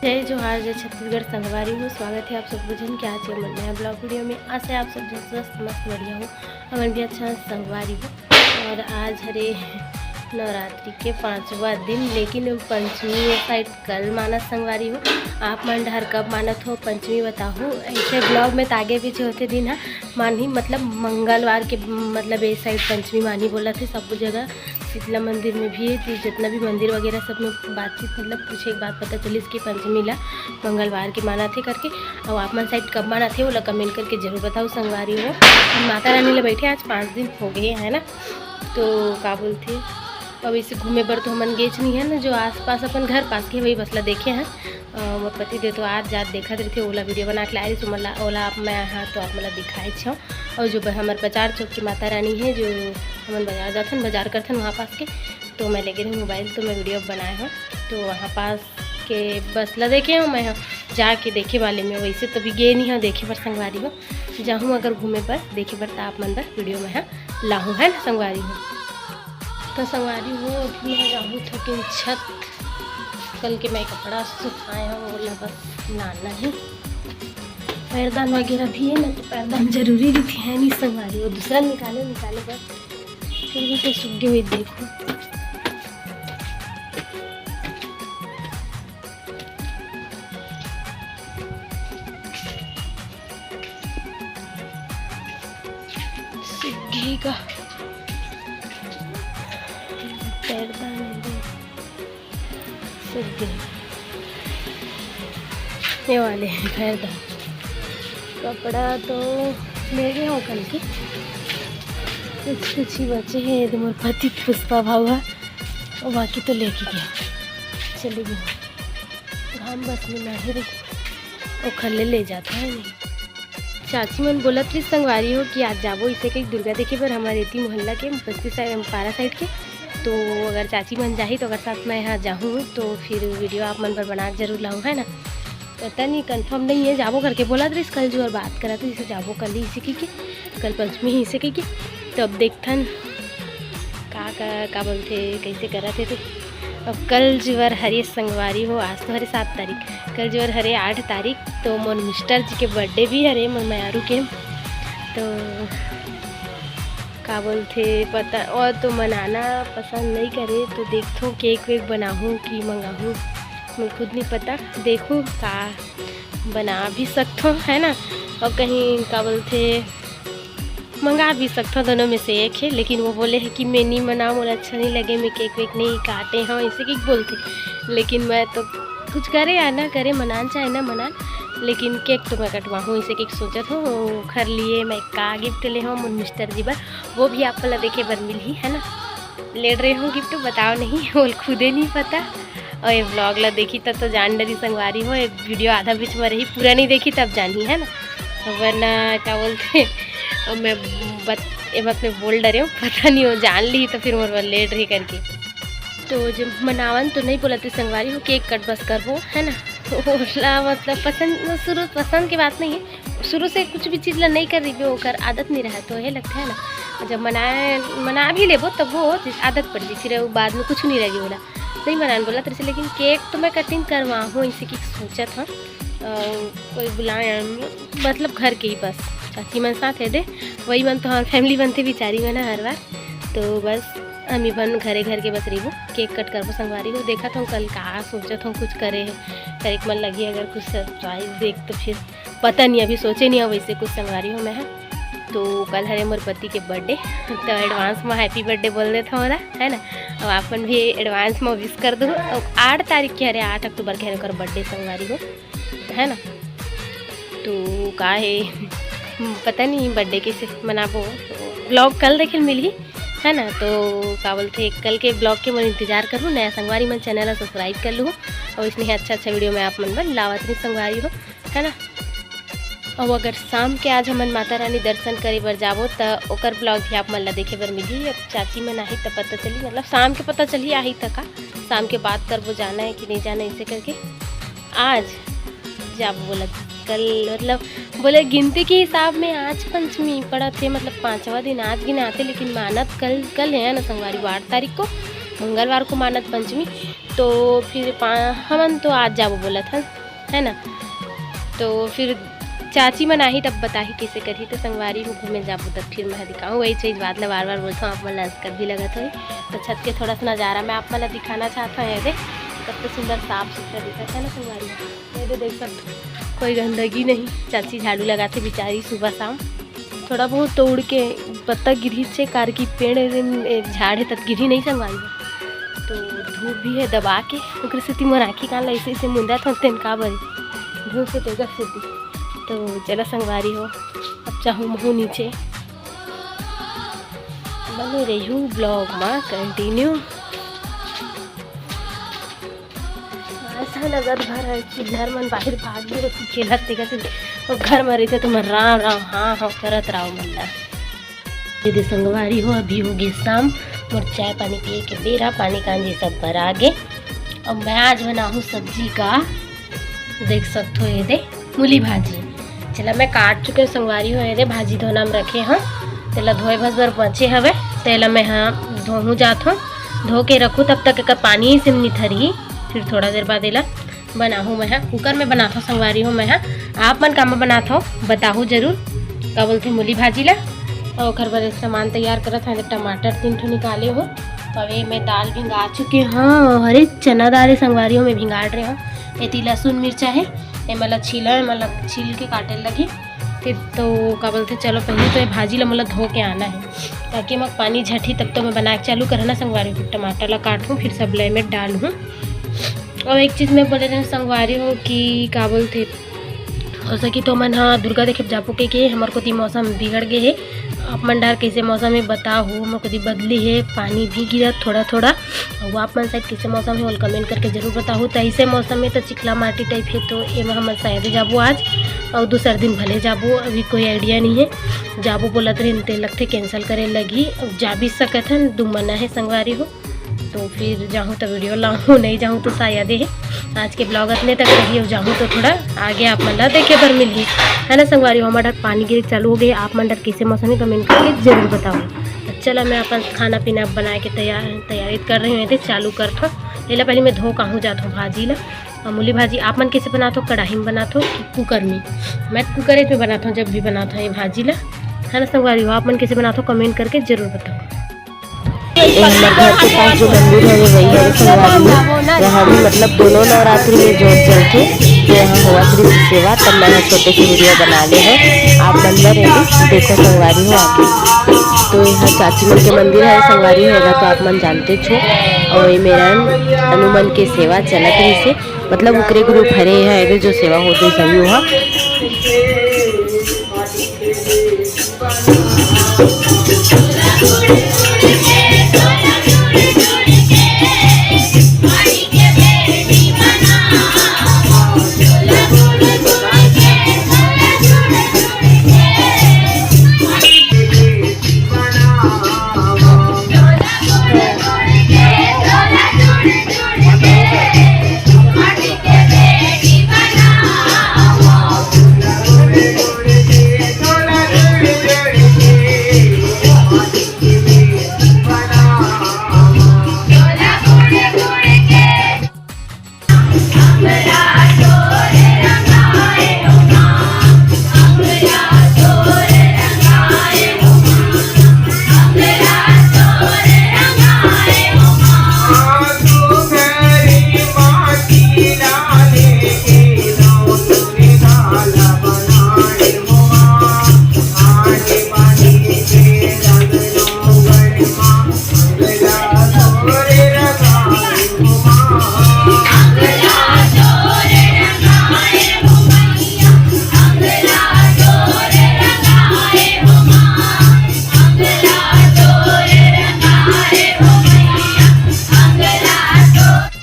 जय जोहार, जय छत्तीसगढ़ संगवारी हूँ। स्वागत है आप सब भोजन के आज हमारे नया ब्लॉग वीडियो में। आज से आप सब स्वस्थ मस्त बढ़िया हूँ, हमारे भी अच्छा संगवारी हूँ। और आज हरे नवरात्रि के 5वां दिन, लेकिन पंचमी साइड कल मानत संगवारी हो। आप मन डहर कब मानत हो पंचमी बताओ। ऐसे ब्लॉग में तागे पीछे होते दिन है मानी, मतलब मंगलवार के मतलब ये साइड पंचमी मानी बोला थे सब जगह। शीतला मंदिर में भी थी, जितना भी मंदिर वगैरह सब में बातचीत मतलब कुछ एक बात पता चली कि पंचमी ला मंगलवार के माना थे करके। और आप मन साइड कब माना थे वो ला कमेंट करके जरूर बताओ संगवारी हो। माता रानी ले बैठे आज 5 दिन हो गए है ना, तो का बोलते अब इसे घूमे पर तो हमन गेच नहीं है ना, जो आसपास अपन घर पास के वही बसला देखे हैं। मोर पति दे तो आज जात देखा रही थे, ओला वीडियो बना के लाई मला ओला आप मैं हाँ तो आप मतलब दिखाए छो। और जो हमारे बाजार चौक की माता रानी है, जो हमन बाजार जाते बाजार करते वहाँ पास के, तो मैं लेके रही मोबाइल तो मैं वीडियो बनाए हूँ। तो वहाँ पास के बसला देखे हूँ मैं जाके देखे वाले में, वैसे तो भी गए नहीं हूँ देखे पर संगवारी हो। जाऊँ अगर घूमे पर देखे पर तो आप मन पर वीडियो में हाँ लाहूँ है ना संगवारी हो। तो संगवारी हो मैं जाऊँ थकिन छत कल के मैं कपड़ा सुखाए हूँ, बोला बस लाना ही। पैरदान वगैरह भी है ना, तो पैरदान जरूरी भी थी है नहीं संगवारी हो। दूसरा निकाले बस फिर भी तो सूख हुई देखो। सूखेगा पैरदान सूख गए ये वाले पैरदान। कपड़ा तो ले गए हो कल के, कुछ ही बचे हैं। तो मोर पति पुष्पा भाव है और बाकी तो लेके गया चले गए। घाम बस में नहीं रही और खल्ले ले जाता है नहीं। चाची मन बोला थी संगवारी हो कि आज जाबो इसे कहीं दुर्गा देखे पर हमारे इतनी मोहल्ला के बस्ती साइड पारा साइड के। तो अगर चाची मन जाही तो अगर साथ मैं यहाँ जाऊँ तो फिर वीडियो आप मन पर बना जरूर लाऊँ है ना। पता नहीं कंफर्म नहीं है, जाबो करके बोला था कल जो और बात करा था इसे जाबो कल ही इसे की कल पंचमी ही इसे की। तो अब देखथन का बोलते कैसे करा थे। तो अब कल जोर हरे संगवारी हो, आज तो हरे 7 तारीख, कल जोर हरे 8 तारीख। तो मोर मिस्टर जी के बर्थडे भी हरे मोर मयारू के। तो का बोलते पता और तो मनाना पसंद नहीं करे तो देखो केक वेक बनाऊँ कि मंगाऊँ, मैं खुद नहीं पता। देखूँ का बना भी सकता हूँ है ना, और कहीं का बोलते मंगा भी सकता हूँ, दोनों में से एक है। लेकिन वो बोले है कि मैं नहीं मनाऊँ, मुझे अच्छा नहीं लगे, मैं केक वेक नहीं काटे हाँ ऐसे केक बोलते। लेकिन मैं तो कुछ करे या ना करे, मनान चाहे ना मनान, लेकिन केक तो मैं कटवाऊँ इसे केक सोचत हूँ। घर लिए मैं का गिफ्ट ले हूँ मिस्टर जी पर, वो भी आप वाला देखे बर मिल ही है ना। ले रहे हूँ गिफ्ट बताओ नहीं वो खुदे नहीं पता। और ये व्लॉग ला देखी तब तो जान डरी संगवारी हो, एक वीडियो आधा बीच में रही पूरा नहीं देखी तब जानी है ना, वरना क्या बोलते और मैं मैं बोल डरे हूँ पता नहीं हो जान ली तो फिर मोर ले रही करके। तो जब मनावन तो नहीं बोलते संगवारी हो, केक कट बस कर वो है ना। ओला मतलब पसंद शुरू पसंद की बात नहीं है, शुरू से कुछ भी चीज़ ला नहीं कर रही वो कर आदत नहीं रहा तो ये लगता है ना। जब मना भी ले तब वो आदत पड़ गई, फिर बाद में कुछ नहीं लगी बोला नहीं मनान बोला तेरे से। लेकिन केक तो मैं कटिंग करवाऊँ इसी की सोचा था। कोई बुलाए मतलब घर के ही बस चाची मन साथ है दे वही मन तो हमारी फैमिली बनते बेचारी में ना हर बार। तो बस हम बन घर के बस रही वो केक कट कर वो संगवारी हो। देखा था कल कहाँ सोचा था कुछ करे मन लगी अगर कुछ सरप्राइज देख तो फिर पता नहीं, अभी सोचे नहीं है वैसे कुछ संगवारी हो मैं। तो कल हरे मोर पति के बर्थडे, तो एडवांस में हैप्पी बर्थडे बोल देता हो रहा है ना। अब आपन भी एडवांस में विश कर दो। 8 तारीख के हरे 8 अक्टूबर के हरे बर्थडे संगवारी हो है ना। तो का है पता नहीं बर्थडे कैसे मनाबो, तो ब्लॉग कल देखे मिली है ना। तो का बोलते कल के ब्लॉग के मैं इंतजार करूँ, नया संगवारी मन चैनल सब्सक्राइब कर लूँ और इसमें अच्छा वीडियो में आप मन बन लावत नहीं संगवारी हो है ना। और अगर शाम के आज हमन माता रानी दर्शन करे बर जाबो तो ओकर ब्लॉग भी आप मन ला देखे बर मिली। अब चाची मन आही तो पता चली, मतलब शाम के पता चली आही तक का शाम के बात कर वो जाना है कि नहीं जाना इसे करके। आज जाबो बोला कल मतलब बोले गिनती के हिसाब में आज पंचमी पड़ा थे, मतलब 5वां दिन आज गिनाते, लेकिन मानत कल है ना संगवारी 8 तारीख को मंगलवार को मानत पंचमी। तो फिर हमन तो आज जाबो बोला था, है ना। तो फिर चाची मन आही तब बताही कैसे करी, तो संगवारी हो घूमे जाबो तब फिर मैं दिखाऊँ। वही चीज़ बात ला बार बार बोलता हूँ, आप मन लस्कर भी लगत हो। तो छत के थोड़ा सा नज़ारा मैं आप मन दिखाना चाहता हूँ। ये कितना सुंदर साफ सुथरा दिखता है ना संगवारी। ये देख सकते कोई गंदगी नहीं, चाची झाड़ू लगाते बेचारी सुबह शाम। थोड़ा बहुत तोड़ के पत्ता गिरी से कार की पेड़ झाड़ है तब गिरी नहीं संगवारी। तो धूप भी है दबा के ओकर सेती मोर आँखी कान ऐसे ऐसे मुंदा था तेन का बरी धूप से तेगर सेती। तो चला संगवारी हो, अब चाहूँ महू नीचे बने रही हूँ ब्लॉग में कंटिन्यू। ऐसा नजर भर है कि घर मन बाहर भाग गए तो खेलत तेगा से और घर में रहते तो मैं राम राम हाँ हाँ करत रहा मन। दीदी संगवारी हो, अभी होगी शाम और चाय पानी पिए के बेरा, पानी कांजी सब भर आगे। अब मैं आज बनाऊँ सब्जी का, देख सकते हो ये दे मूली भाजी। चला मैं काट चुके संगवारी हो, ये दे भाजी धोना में रखे हाँ। तेला धोए भस बर बचे हवे, तेला मैं हाँ धोहूँ जात हूँ, धो के रखूँ तब तक एक पानी ही सिम निथरही। फिर थोड़ा देर बाद एला बनाहूँ मैं हाँ। कुकर में बनाता हूँ संगवारी हूँ मैं हाँ। आप मन काम में बनाता हूँ बताहूँ जरूर का बोलते मूली भाजी ला। और ओखर बर सामान तैयार करत हैं। टमाटर 3 ठो निकाले हो, अवे मैं दाल भिंगा चुके हाँ। अरे चना दाल संगवारी हो मैं भिंगाड़ रहे हूँ। एती लहसुन मिर्चा है, ये मतलब छीला मतलब छील के काटे लगी। फिर तो क्या बोलते चलो पहले तो ये भाजी ला मतलब धो के आना है ताकि मैं पानी झटी तब तो मैं बना के चालू करना संगवारी। फिर टमाटर ला काटूँ फिर सब ले में डालूँ। और एक चीज़ मैं बोले रहे संगवारी हो कि क्या बोलते हो सकी तो मन हाँ दुर्गा देखे जापो के हमारे को ती मौसम बिगड़ गए है। आप मन डार कैसे मौसम में बताओ, हमारे को ती बदली है, पानी भी गिरा थोड़ा थोड़ा। और आप मन शायद कैसे मौसम है वो कमेंट करके जरूर बताओ। तो ऐसे मौसम में तो चिकला माटी टाइप है तो ये हम शायद जाबो आज और दूसरा दिन भले जाबो, अभी कोई आइडिया नहीं है। जाबो बोलत रहे ते लगते कैंसिल करे लगी, अब जा भी सकत है दू मना है संगवारी हो। तो फिर जाऊँ तो वीडियो लाऊँ, नहीं जाऊँ तो शायद है। आज के ब्लॉग इतने तक रही हो, जाऊँ तो थोड़ा आगे आप मन देखे पर मिल गई है ना संगवारी हो। हमारा पानी गिर चालू हो गए, आप मन कैसे मौसम में कमेंट करके जरूर बताओ। तो चला मैं अपन खाना पीना बना के तैयारी कर रही हूँ, चालू कर था। पहले मैं धो कहूँ जाता हूँ भाजी ला। और मूली भाजी आप मन कैसे बनाते हो, कढ़ाई में बनाते हो कि कुकर में? मैं कुकर में बनाता हूँ जब भी बनाता हूँ ये भाजी ला, है ना संगवारी हो। आप मन कैसे बनाते हो कमेंट करके जरूर बताओ। हमारे घर के पास जो मंदिर है वही है संगवारी में। यहाँ भी मतलब दोनों नवरात्रि में जोत जलते तो यहाँ हुआ कृष्ण सेवा, तब मैं छोटे से वीडियो बना ले हैं। आप मंदिर है देखो संगवारी हो आगे। तो यहाँ चाची मन के मंदिर है संगवारी होगा तो आप मन जानते छो। और ये मेरा हनुमान के सेवा चलत रही से मतलब उकरे ग्रुप हरे है जो सेवा होते सभी वहाँ।